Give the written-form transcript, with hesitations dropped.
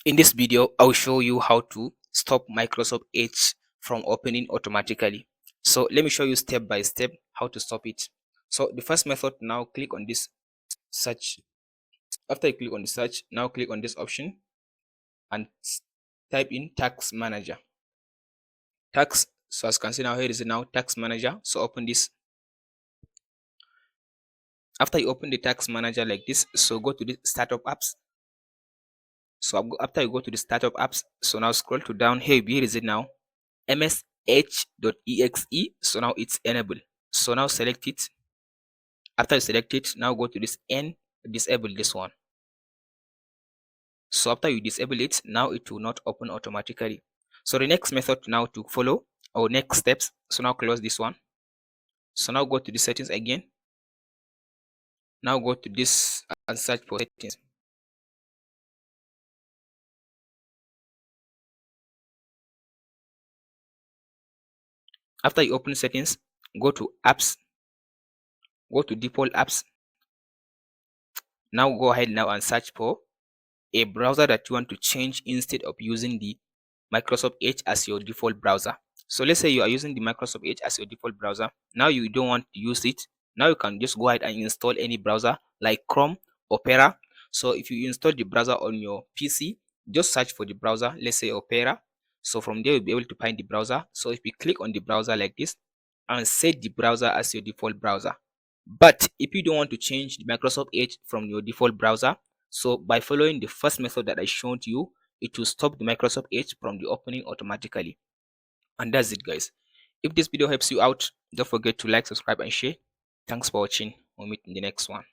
In this video, I'll show you how to stop Microsoft Edge from opening automatically. So let me show you step by step how to stop it. So the first method, now click on this search. After you click on the search, now click on this option and type in Task Manager. Tax, so as you can see now, here is it now, Task Manager. So open this. After you open the Task Manager like this, so go to the Startup Apps. So after you go to the Startup Apps, so now scroll to down. Here is it now, msh.exe. So now it's enabled. So now select it. After you select it, now go to this and disable this one. So after you disable it, now it will not open automatically. So the next method now to follow, or next steps, so now close this one. So now go to the settings again. Now go to this and search for settings. After you open settings, go to apps, go to default apps. Now go ahead now and search for a browser that you want to change instead of using the Microsoft Edge as your default browser. So let's say you are using the Microsoft Edge as your default browser. Now you don't want to use it. Now you can just go ahead and install any browser like Chrome, Opera. So if you install the browser on your PC, just search for the browser, let's say Opera. So from there you'll be able to find the browser. So if you click on the browser like this and set the browser as your default browser. But if you don't want to change the Microsoft Edge from your default browser, so by following the first method that I showed you, it will stop the Microsoft Edge from the opening automatically. And that's it, guys. If this video helps you out, don't forget to like, subscribe, and share. Thanks for watching. We'll meet in the next one.